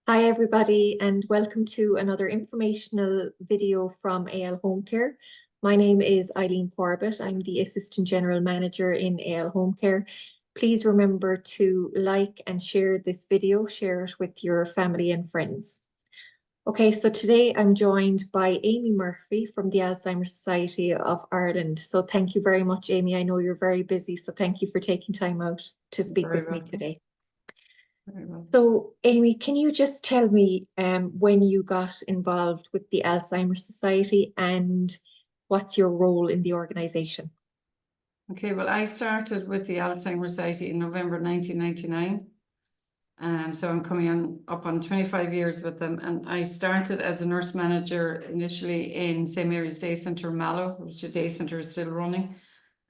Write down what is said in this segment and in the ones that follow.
Hi, everybody, and welcome to another informational video from ALHomecare. My name is Eileen. I'm the Assistant General Manager in ALHomecare. Please remember to like and share this video, share it with your family and friends. Okay, so today I'm joined by Amy Murphy from the Alzheimer Society of Ireland. So thank you very much, Amy. I know you're very busy, so thank you for taking time out to speak with me today. So, Amy, can you just tell me when you got involved with the Alzheimer Society and what's your role in the organization? Okay, well, I started with the Alzheimer Society in November 1999. So I'm coming up on 25 years with them. And I started as a nurse manager initially in St. Mary's Day Centre, Mallow, which the day centre is still running.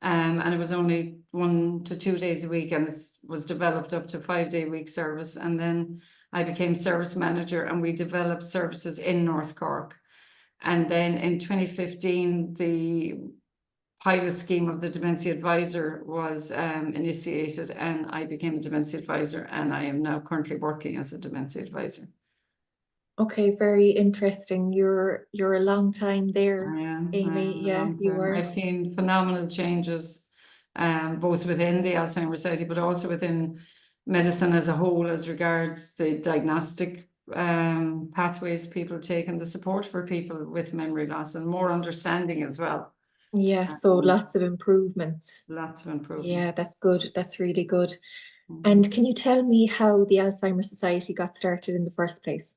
And it was only 1 to 2 days a week, and it was developed up to 5-day week service. And then I became service manager, and we developed services in North Cork. And then in 2015, the pilot scheme of the dementia advisor was initiated, and I became a dementia advisor, and I am now currently working as a dementia advisor. Okay, very interesting. You're a long time there, Amy. Yeah, you were. I've seen phenomenal changes, both within the Alzheimer Society, but also within medicine as a whole, as regards the diagnostic pathways people take and the support for people with memory loss and more understanding as well. Yeah, so lots of improvements. Lots of improvements. Yeah, that's good. That's really good. And can you tell me how the Alzheimer Society got started in the first place?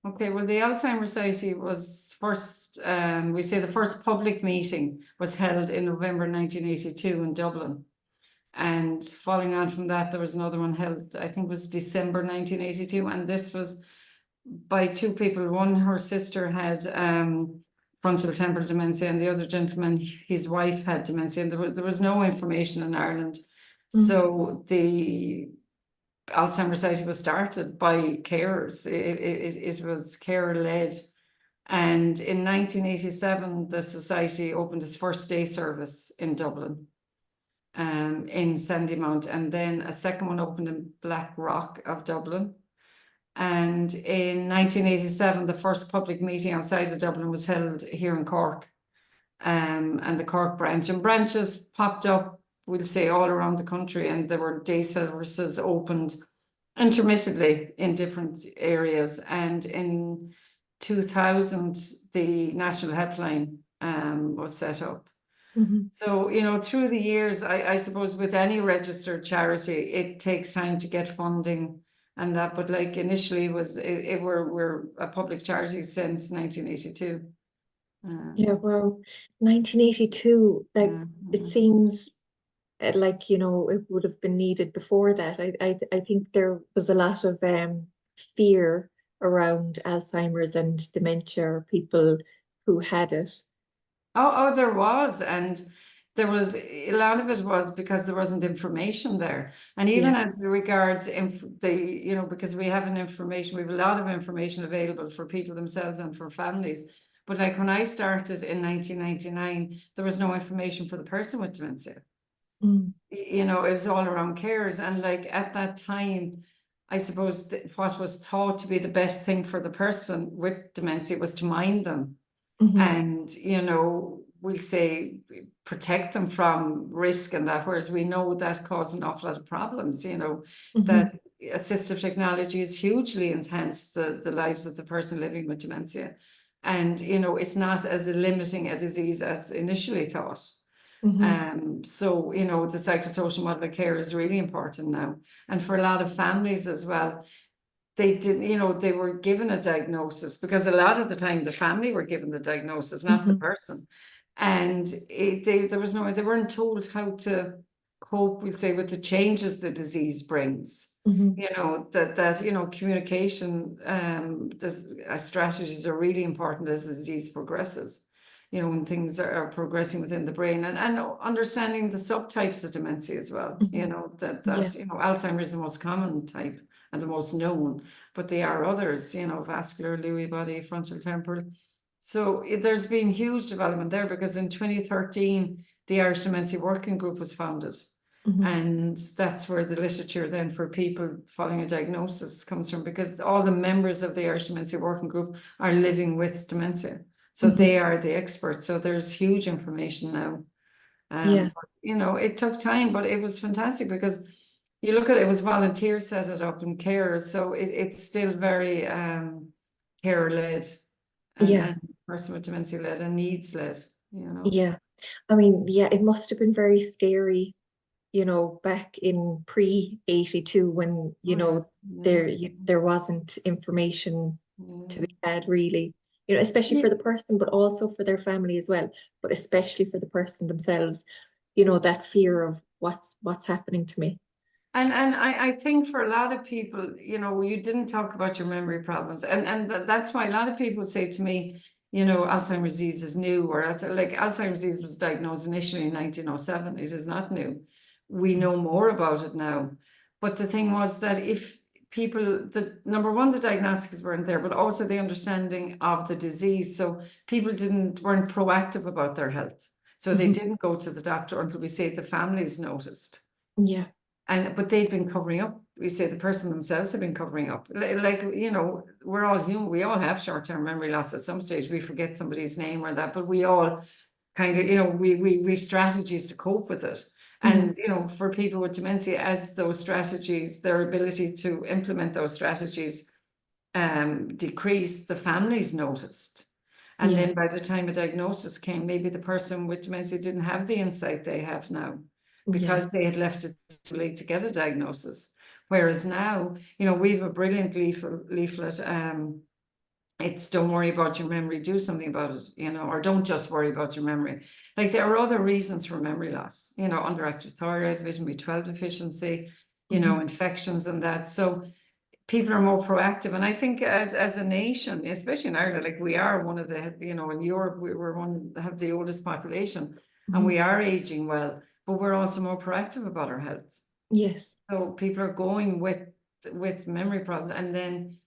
Okay, well, the Alzheimer Society was first, we say the first public meeting was held in November 1982 in Dublin. And following on from that, there was another one held, I think it was December 1982. And this was by two people. One, her sister had frontal temporal dementia, and the other gentleman, his wife had dementia. And there was no information in Ireland. So the Alzheimer Society was started by carers. It was carer-led. And in 1987, the society opened its first day service in Dublin, in Sandymount, and then a second one opened in Blackrock of Dublin. And in 1987, the first public meeting outside of Dublin was held here in Cork, and the Cork branch. And branches popped up, we'll say, all around the country, and there were day services opened intermittently in different areas. And in 2000, the National Helpline was set up. So, you know, through the years, I suppose with any registered charity, it takes time to get funding and that, but like initially we're a public charity since 1982. Yeah, well, 1982, like it seems like, you know, it would have been needed before that. I think there was a lot of fear around Alzheimer's and dementia, or people who had it. Oh, there was, and there was a lot of it was because there wasn't information there. And even as regards you know, because we have a lot of information available for people themselves and for families. But like when I started in 1999, there was no information for the person with dementia. You know, it was all around carers. And like at that time, I suppose what was thought to be the best thing for the person with dementia was to mind them. And, you know, we'll say protect them from risk and that, whereas we know that caused an awful lot of problems, you know, that assistive technology has hugely enhanced the lives of the person living with dementia. And, you know, it's not as limiting a disease as initially thought. So, you know, the psychosocial model of care is really important now. And for a lot of families as well, they didn't, you know, they were given a diagnosis, because a lot of the time the family were given the diagnosis, not the person. And they weren't told how to cope, we'll say, with the changes the disease brings. You know, that you know, communication strategies are really important as the disease progresses. You know, when things are progressing within the brain, and understanding the subtypes of dementia as well. You know, that you know, Alzheimer's is the most common type and the most known, but there are others, you know, vascular, Lewy body, frontal temporal. So there's been huge development there, because in 2013, the Irish Dementia Working Group was founded. And that's where the literature then for people following a diagnosis comes from, because all the members of the Irish Dementia Working Group are living with dementia. So they are the experts. So there's huge information now. Yeah. But, you know, it took time, but it was fantastic because you look at it, was volunteers set it up and carers. So it's still very care led and person with dementia led and needs led, you know. Yeah. I mean, yeah, it must have been very scary, you know, back in pre-82 when, you know, there wasn't information to be had really, you know, especially for the person, but also for their family as well, but especially for the person themselves, you know, that fear of what's happening to me. And I think for a lot of people, you know, you didn't talk about your memory problems. And that's why a lot of people say to me, you know, Alzheimer's disease is new, or like Alzheimer's disease was diagnosed initially in 1907. It is not new. We know more about it now. But the thing was that if people, the number one, the diagnostics weren't there, but also the understanding of the disease. So people weren't proactive about their health. So they didn't go to the doctor until we say the families noticed. Yeah. But they'd been covering up. We say the person themselves have been covering up. Like, you know, we're all human. We all have short-term memory loss at some stage. We forget somebody's name or that, but we all kind of, you know, we've strategies to cope with it. And, you know, for people with dementia, as those strategies, their ability to implement those strategies decreased, the families noticed. And then by the time a diagnosis came, maybe the person with dementia didn't have the insight they have now, because they had left it too late to get a diagnosis. Whereas now, you know, we have a brilliant leaflet. It's don't worry about your memory, do something about it, you know, or don't just worry about your memory. Like there are other reasons for memory loss, you know, underactive thyroid, vitamin B12 deficiency, you know, infections and that. So people are more proactive. And I think as a nation, especially in Ireland, like we are one of the, you know, in Europe, we're one have the oldest population and we are aging well, but we're also more proactive about our health. Yes. So people are going with memory problems and then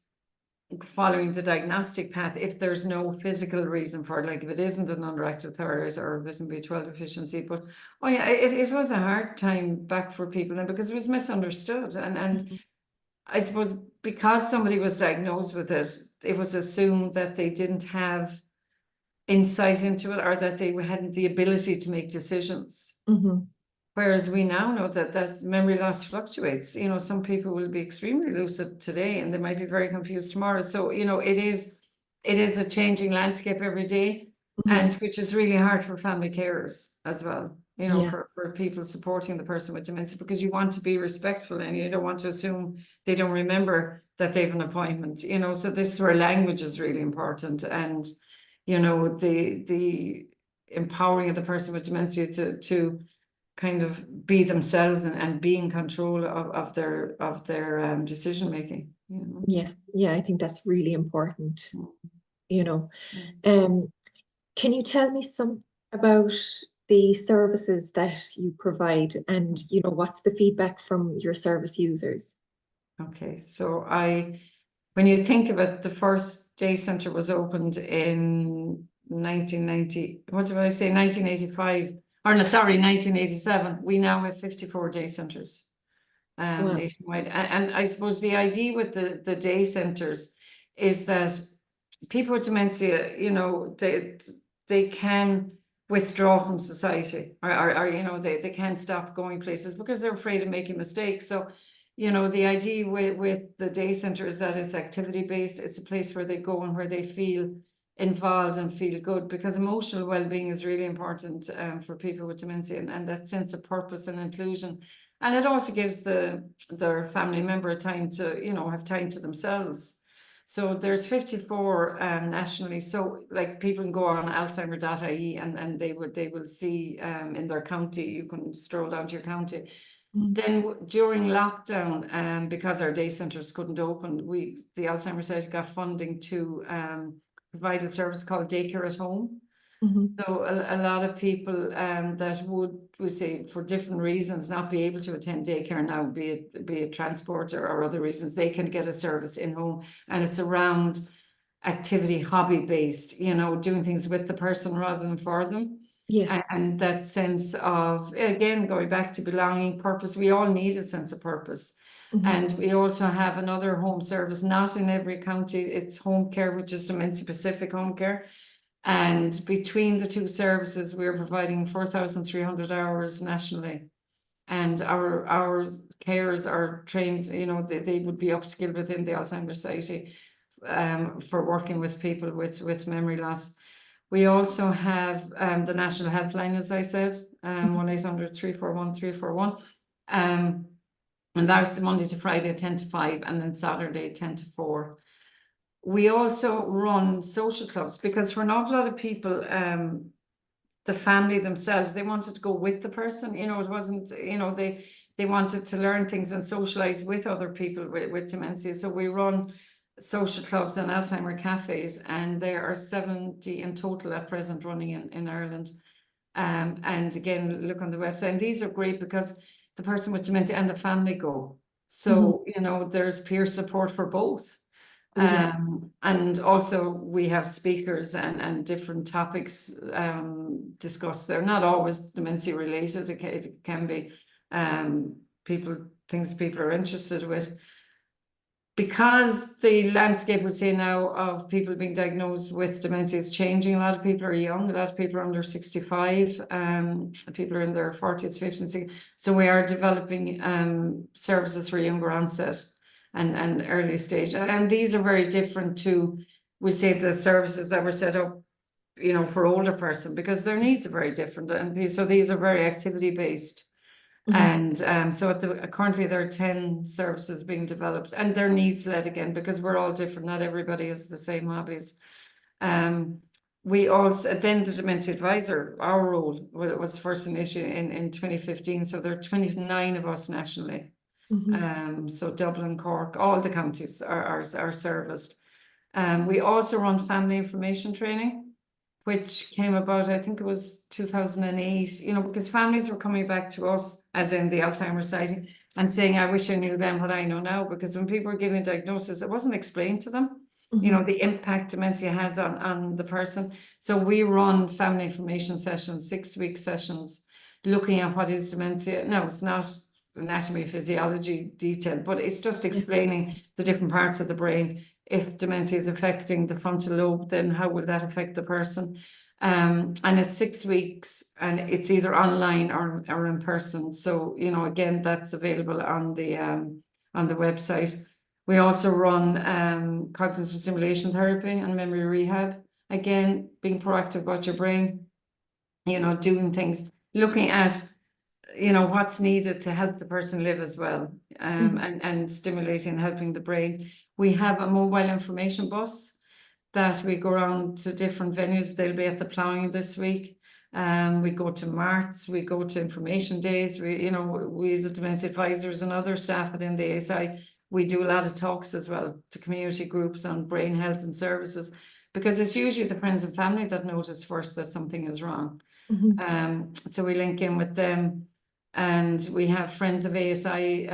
following the diagnostic path if there's no physical reason for it, like if it isn't an underactive thyroid or vitamin B12 deficiency. But oh yeah, it was a hard time back for people, and because it was misunderstood, and I suppose because somebody was diagnosed with it, it was assumed that they didn't have insight into it or that they hadn't the ability to make decisions. Whereas we now know that memory loss fluctuates. You know, some people will be extremely lucid today and they might be very confused tomorrow. So, you know, it is a changing landscape every day, and which is really hard for family carers as well, you know, for people supporting the person with dementia, because you want to be respectful and you don't want to assume they don't remember that they have an appointment, you know. So this is where language is really important, and, you know, the empowering of the person with dementia to kind of be themselves and be in control of their decision making, you know. Yeah, I think that's really important, you know. Can you tell me some about the services that you provide and, you know, what's the feedback from your service users? Okay, so when you think of it, the first day centre was opened in 1990, what did I say, 1985, or no, sorry, 1987. We now have 54 day centres nationwide. And I suppose the idea with the day centres is that people with dementia, you know, they can withdraw from society, or you know, they can't stop going places because they're afraid of making mistakes. So, you know, the idea with the day centre is that it's activity based. It's a place where they go and where they feel involved and feel good, because emotional well-being is really important for people with dementia, and that sense of purpose and inclusion. And it also gives their family member time to, you know, have time to themselves. So there's 54 nationally. So like people can go on alzheimer.ie and they will see in their county. You can stroll down to your county. Then during lockdown, because our day centres couldn't open, the Alzheimer Society got funding to provide a service called daycare at home. So a lot of people that would, we say, for different reasons not be able to attend daycare now, be it transport or other reasons, they can get a service in home, and it's around activity, hobby based, you know, doing things with the person rather than for them. Yes. And that sense of, again, going back to belonging, purpose. We all need a sense of purpose. Mhm. And we also have another home service, not in every county. It's home care, which is dementia specific home care. And between the two services, we're providing 4,300 hours nationally. And our carers are trained, you know, they would be upskilled within the Alzheimer Society for working with people with memory loss. We also have the national helpline, as I said, 1-800-341-341. And that's Monday to Friday, 10 to 5, and then Saturday, 10 to 4. We also run social clubs because for an awful lot of people, the family themselves, they wanted to go with the person, you know, it wasn't, you know, they wanted to learn things and socialize with other people with dementia. So we run social clubs and Alzheimer cafes, and there are 70 in total at present running in Ireland. And again, look on the website, and these are great because the person with dementia and the family go. So, you know, there's peer support for both. And also we have speakers and different topics discussed. They're not always dementia related. It can be things people are interested with. Because the landscape, we say now, of people being diagnosed with dementia is changing. A lot of people are young, a lot of people are under 65, people are in their 40s, 50s, 60s. So we are developing services for younger onset and early stage. And these are very different to, we say, the services that were set up, you know, for older person, because their needs are very different. And so these are very activity based. And so currently there are 10 services being developed, and they're needs led again, because we're all different. Not everybody has the same hobbies. We also, then the dementia advisor, our role was first initiated in 2015. So there are 29 of us nationally. So Dublin, Cork, all the counties are serviced. We also run family information training, which came about, I think it was 2008, you know, because families were coming back to us, as in the Alzheimer Society, and saying, I wish I knew then what I know now, because when people were given a diagnosis, it wasn't explained to them, you know, the impact dementia has on the person. So we run family information sessions, 6-week sessions, looking at what is dementia. No, it's not anatomy, physiology detail, but it's just explaining the different parts of the brain. If dementia is affecting the frontal lobe, then how will that affect the person? And it's 6 weeks, and it's either online or in person. So, you know, again, that's available on the website. We also run cognitive stimulation therapy and memory rehab. Again, being proactive about your brain, you know, doing things, looking at, you know, what's needed to help the person live as well, and stimulating and helping the brain. We have a mobile information bus that we go around to different venues. They'll be at the ploughing this week. We go to marts, we go to information days. We as dementia advisors and other staff within the ASI, we do a lot of talks as well to community groups on brain health and services, because it's usually the friends and family that notice first that something is wrong. So we link in with them. And we have Friends of ASI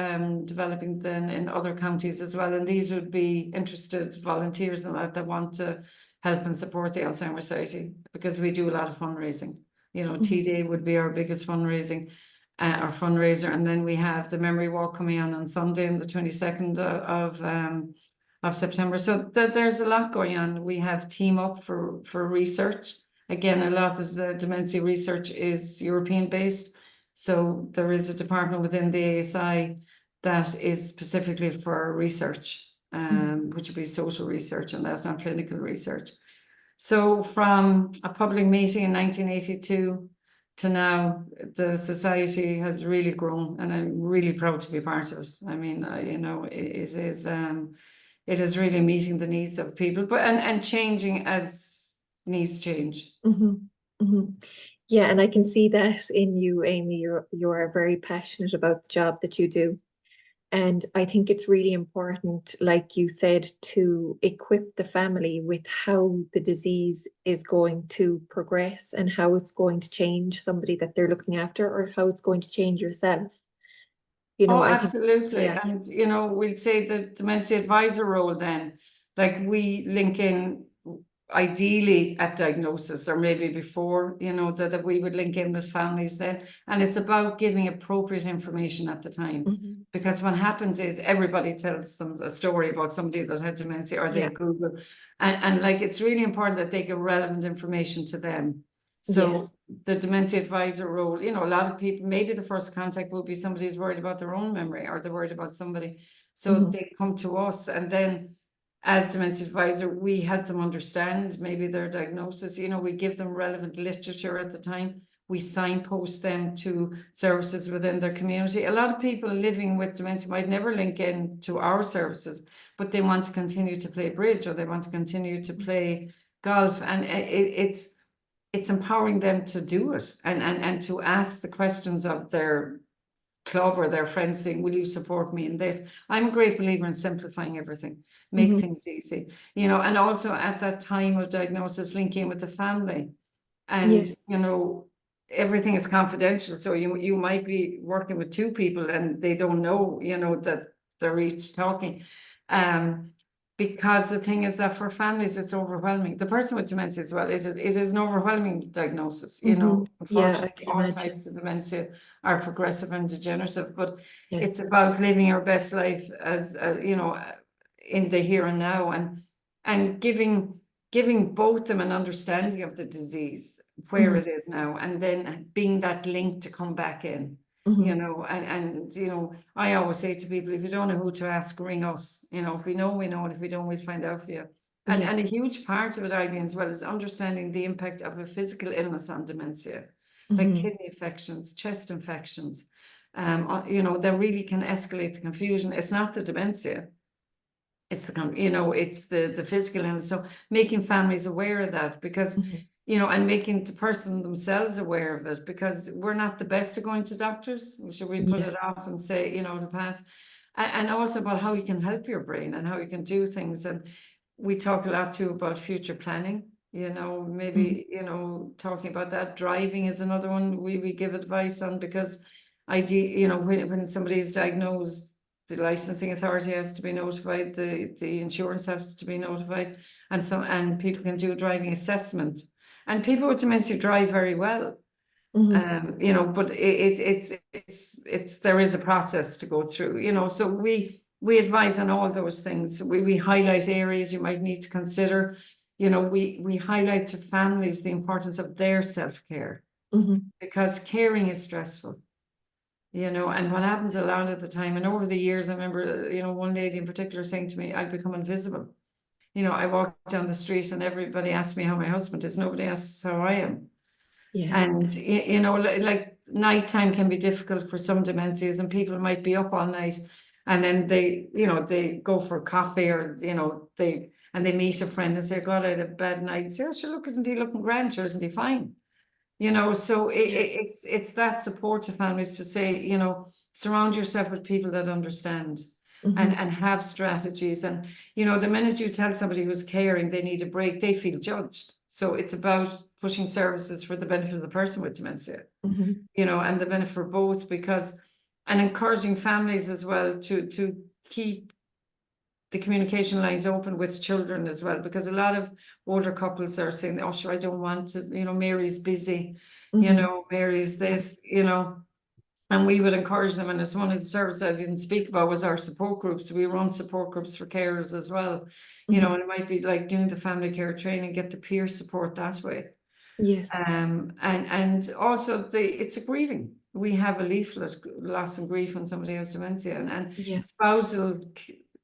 developing then in other counties as well. And these would be interested volunteers and that want to help and support the Alzheimer Society, because we do a lot of fundraising. You know, T-Day would be our biggest fundraiser. And then we have the Memory Walk coming on Sunday, on the 22nd of September. So there's a lot going on. We have Team Up for research. Again, a lot of the dementia research is European based. So there is a department within the ASI that is specifically for research, which would be social research, and that's not clinical research. So from a public meeting in 1982 to now, the society has really grown, and I'm really proud to be part of it. I mean, you know, it is really meeting the needs of people, but and changing as needs change. Yeah, and I can see that in you, Amy. You are very passionate about the job that you do. And I think it's really important, like you said, to equip the family with how the disease is going to progress and how it's going to change somebody that they're looking after, or how it's going to change yourself. You know, Oh, I think, absolutely. yeah. And, you know, we'll say the dementia advisor role then, like we link in ideally at diagnosis or maybe before, you know, that we would link in with families then. And it's about giving appropriate information at the time. Because what happens is everybody tells them a story about somebody that had dementia, or they Google. And like, it's really important that they get relevant information to them. So the dementia advisor role, you know, a lot of people, maybe the first contact will be somebody who's worried about their own memory, or they're worried about somebody. So they come to us, and then as dementia advisor, we help them understand maybe their diagnosis. You know, we give them relevant literature at the time. We signpost them to services within their community. A lot of people living with dementia might never link in to our services, but they want to continue to play bridge, or they want to continue to play golf. And it's empowering them to do it, and to ask the questions of their club or their friends, saying, will you support me in this? I'm a great believer in simplifying everything, make things easy, you know, and also at that time of diagnosis, linking with the family. And, you know, everything is confidential. So you might be working with two people and they don't know, you know, that they're each talking. Because the thing is that for families, it's overwhelming. The person with dementia as well, it is an overwhelming diagnosis, you know. Unfortunately, all types of dementia are progressive and degenerative, but it's about living your best life as, you know, in the here and now, and giving both them an understanding of the disease, where it is now, and then being that link to come back in. You know, and you know, I always say to people, if you don't know who to ask, ring us. You know, if we know, we know, and if we don't, we'll find out for you. And a huge part of it, Eileen, as well, is understanding the impact of a physical illness on dementia, like kidney infections, chest infections. You know, that really can escalate the confusion. It's not the dementia, it's the, you know, it's the physical illness. So making families aware of that, because you know, and making the person themselves aware of it, because we're not the best at going to doctors. Should we put it off and say, you know, to pass? And also about how you can help your brain and how you can do things. And we talk a lot too about future planning, you know, maybe, you know, talking about that. Driving is another one we give advice on, because you know, when somebody is diagnosed, the licensing authority has to be notified, the insurance has to be notified, and people can do a driving assessment. And people with dementia drive very well, you know, but it's there is a process to go through, you know. So we advise on all those things. We highlight areas you might need to consider. You know, we highlight to families the importance of their self-care, because caring is stressful, you know. And what happens a lot of the time, and over the years, I remember, you know, one lady in particular saying to me, I've become invisible. You know, I walk down the street and everybody asks me how my husband is. Nobody asks how I am. And, you know, like nighttime can be difficult for some dementias, and people might be up all night, and then they, you know, they go for coffee, or, you know, they meet a friend and say, God, I had a bad night. Say, oh, sure, look, isn't he looking grand? Sure, isn't he fine? You know, so it's that support to families to say, you know, surround yourself with people that understand. And have strategies. And, you know, the minute you tell somebody who's caring they need a break, they feel judged. So it's about pushing services for the benefit of the person with dementia, you know, and the benefit for both, and encouraging families as well to keep the communication lines open with children as well, because a lot of older couples are saying, oh, sure, I don't want to, you know, Mary's busy, you know, Mary's this, you know. And we would encourage them, and it's one of the services I didn't speak about was our support groups. We run support groups for carers as well, you know, and it might be like doing the family care training, get the peer support that way. And also it's a grieving. We have a leaflet, loss and grief, when somebody has dementia, and spousal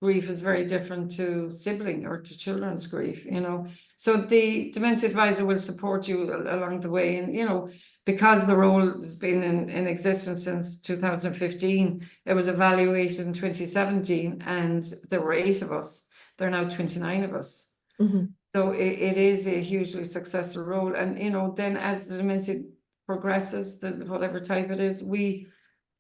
grief is very different to sibling or to children's grief, you know. So the dementia advisor will support you along the way. And, you know, because the role has been in existence since 2015, it was evaluated in 2017, and there were 8 of us. There are now 29 of us. So it is a hugely successful role. And, you know, then as the dementia progresses, whatever type it is, we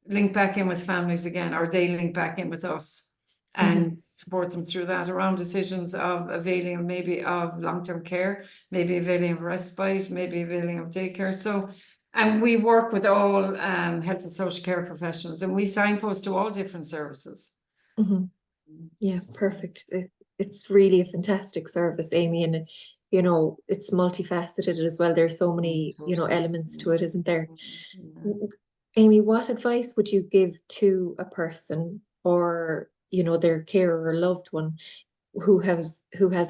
link back in with families again, or they link back in with us, and support them through that, around decisions of availing maybe of long-term care, maybe availing of respite, maybe availing of daycare. So, and we work with all health and social care professionals, and we signpost to all different services. Yeah, perfect. It's really a fantastic service, Amy, and you know, it's multifaceted as well. There's so many, you know, Totally. elements to it, isn't there? Yeah. W- Amy, what advice would you give to a person or, you know, their carer or loved one who has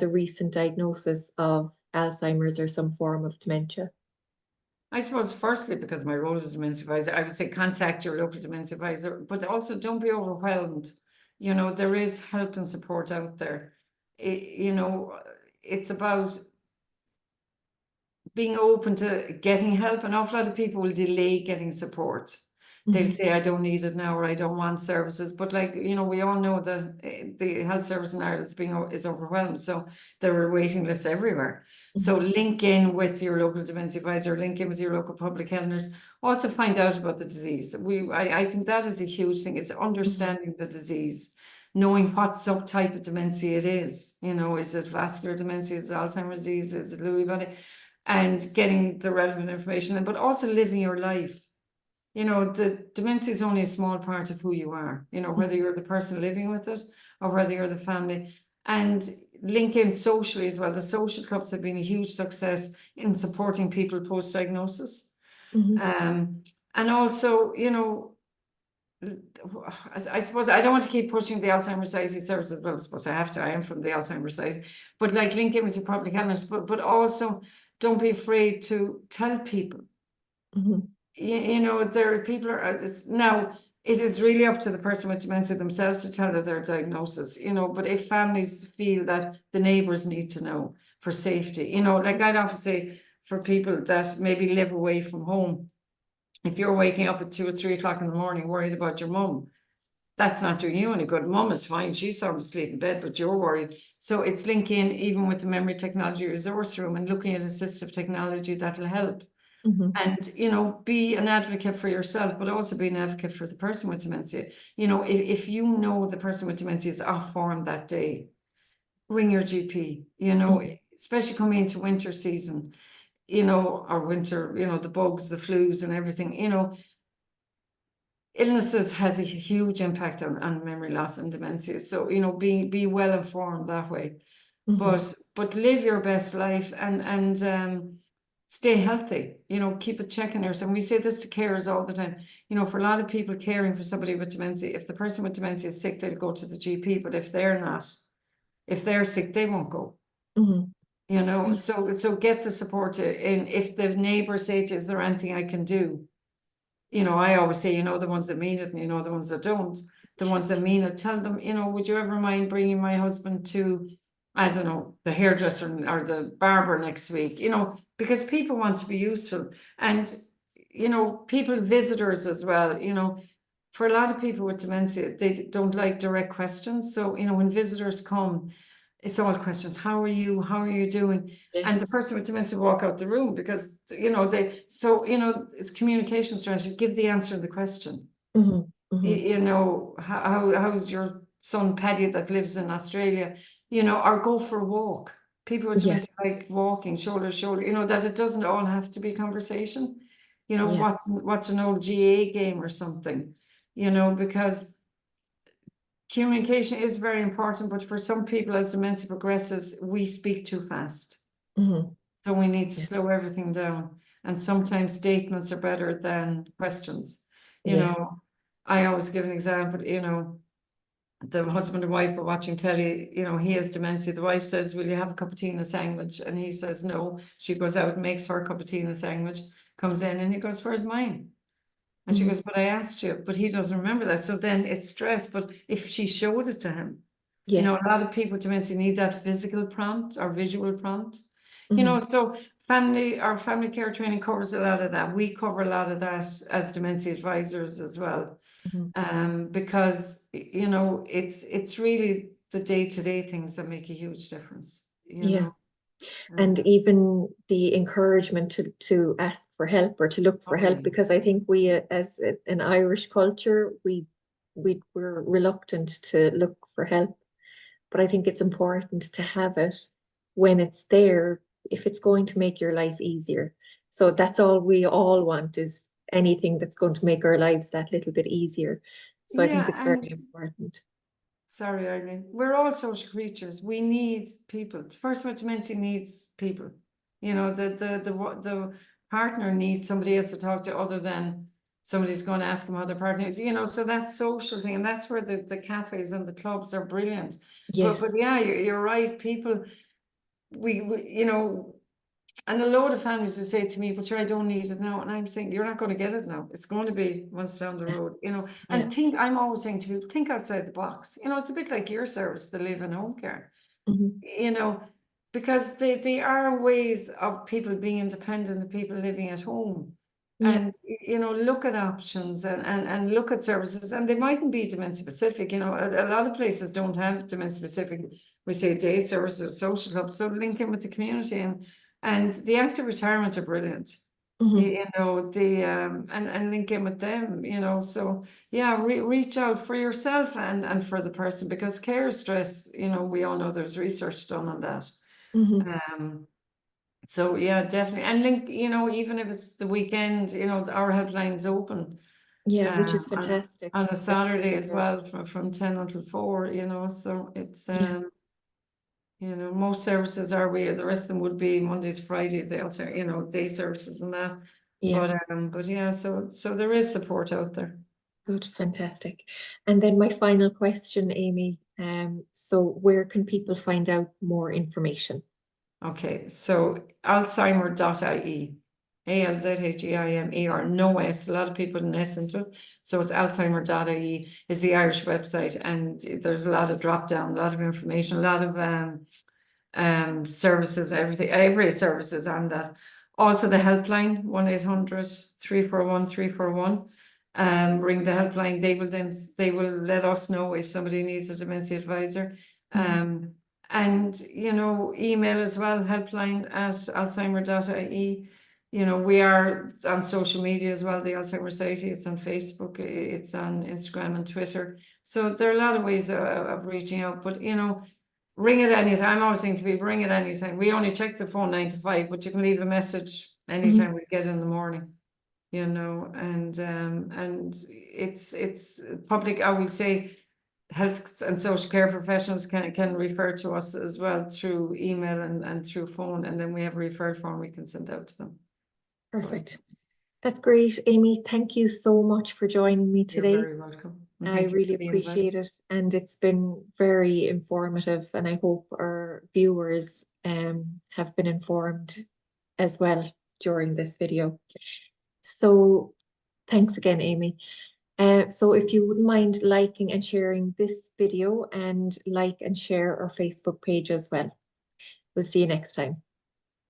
a recent diagnosis of Alzheimer's or some form of dementia? I suppose firstly, because my role as a dementia advisor, I would say contact your local dementia advisor, but also don't be overwhelmed. You know, there is help and support out there. You know, it's about being open to getting help. An awful lot of people will delay getting support. They'll say, I don't need it now, or I don't want services. But like, you know, we all know that the health service in Ireland is overwhelmed. So there are waiting lists everywhere. So link in with your local dementia advisor, link in with your local public health nurse. Also find out about the disease. I think that is a huge thing. It's understanding the disease, knowing what subtype of dementia it is. You know, is it vascular dementia? Is it Alzheimer's disease? Is it Lewy body? And getting the relevant information, but also living your life. You know, the dementia is only a small part of who you are, you know, whether you're the person living with it or whether you're the family. And link in socially as well. The social clubs have been a huge success in supporting people post-diagnosis. And also, you know, I suppose I don't want to keep pushing the Alzheimer Society services. Well, I suppose I have to. I am from the Alzheimer Society, but like link in with your public health, but also don't be afraid to tell people. You know, there are people are now. It is really up to the person with dementia themselves to tell their diagnosis. You know, but if families feel that the neighbours need to know for safety, you know, like I'd often say for people that maybe live away from home, if you're waking up at 2 or 3 o'clock in the morning worried about your mum, that's not doing you any good. Mum is fine, she's sound asleep in bed, but you're worried. So it's linking even with the memory technology resource room and looking at assistive technology that'll help. And, you know, be an advocate for yourself, but also be an advocate for the person with dementia. You know, if you know the person with dementia is off form that day, ring your GP, you know, especially coming into winter season, you know, or winter, you know, the bugs, the flus and everything, you know, illnesses has a huge impact on memory loss and dementia. So, you know, be well informed that way. But live your best life and stay healthy, you know, keep a check on yourself. And we say this to carers all the time. You know, for a lot of people caring for somebody with dementia, if the person with dementia is sick, they'll go to the GP. But if they're not, if they're sick, they won't go. You know, so get the support. And if the neighbours say to you, is there anything I can do? You know, I always say, you know, the ones that mean it and you know, the ones that don't. The ones that mean it, tell them, you know, would you ever mind bringing my husband to, I don't know, the hairdresser or the barber next week, you know, because people want to be useful. And, you know, people, visitors as well, you know, for a lot of people with dementia, they don't like direct questions. So, you know, when visitors come, it's all questions. How are you? How are you doing? And the person with dementia walk out the room because, you know, you know, it's communication strategy. Give the answer to the question. You know, how's your son Paddy that lives in Australia, you know, or go for a walk. People with dementia like walking shoulder to shoulder, you know, that it doesn't all have to be conversation, you know, watch an old GA game or something, you know, because communication is very important, but for some people as dementia progresses, we speak too fast. So we need to slow everything down. And sometimes statements are better than questions. You know, I always give an example, you know, the husband and wife are watching telly, you know, he has dementia. The wife says, will you have a cup of tea and a sandwich? And he says, no. She goes out and makes her a cup of tea and a sandwich, comes in and he goes, where's mine? And she goes, but I asked you, but he doesn't remember that. So then it's stress. But if she showed it to him, you know, a lot of people with dementia need that physical prompt or visual prompt, you know, so our family care training covers a lot of that. We cover a lot of that as dementia advisors as well. Because, you know, it's really the day-to-day things that make a huge difference, you know. And even the encouragement to ask for help or to look for help, because I think we as an Irish culture, we're reluctant to look for help, but I think it's important to have it when it's there, if it's going to make your life easier. So that's all we all want, is anything that's going to make our lives that little bit easier. So I think it's very important. Sorry, Eileen. We're all social creatures. We need people. The person with dementia needs people. You know, the partner needs somebody else to talk to other than somebody's going to ask them how their partner is, you know, so that social thing, and that's where the cafes and the clubs are brilliant. But Yes. yeah, you're right. People, we you know, and a load of families will say to me, but sure, I don't need it now. And I'm saying, you're not going to get it now. It's going to be once down the Yeah. road, you know. Yeah. And I'm always saying to people, think outside the box. You know, it's a bit like your service, the live in home care, Mhm. you know, because they are ways of people being independent and people living at home. Yeah. And, you know, look at options and look at services. And they mightn't be dementia specific. You know, a lot of places don't have dementia specific, we say day services, social clubs. So link in with the community. And the active retirement are brilliant. Mhm. You know, and link in with them, you know. So yeah, reach out for yourself and for the person, because care stress, you know, we all know there's research done on that. Mhm. So yeah, definitely. And link, you know, even if it's the weekend, you know, our helpline's open Yeah, which um is on, fantastic. on a That's Saturday really as good. well from 10 until 4, you know. So it's Yeah. you know, most services are where the rest of them would be Monday to Friday. They also, you know, day services and that. Yeah. But yeah, so there is support out there. Good. Fantastic. And then my final question, Amy. So where can people find out more information? Okay, so Alzheimer.ie, ALZHEIMER, no S, a lot of people in S into it. So it's Alzheimer.ie is the Irish website, and there's a lot of drop down, a lot of information, a lot of services, every service is on that. Also the helpline, 1-800-341-341. Ring the helpline, they will let us know if somebody needs a dementia advisor. And you know, email as well, helpline at alzheimer.ie. You know, we are on social media as well, the Alzheimer Society. It's on Facebook, it's on Instagram and Twitter. So there are a lot of ways of reaching out, but you know, ring at any time. I'm always saying to people, ring at any time. We only check the phone 9 to 5, but you can leave a message anytime we get in the morning, you know. And it's public, I would say, health and social care professionals can refer to us as well through email and through phone, and then we have a referral form we can send out to them. Perfect. That's great, Amy. Thank you so much for joining me You're today. very welcome. And I thank you really for the invite. appreciate it, and it's been very informative, and I hope our viewers have been informed as well during this video. So thanks again, Amy. So if you wouldn't mind liking and sharing this video, and like and share our Facebook page as well. We'll see you next time.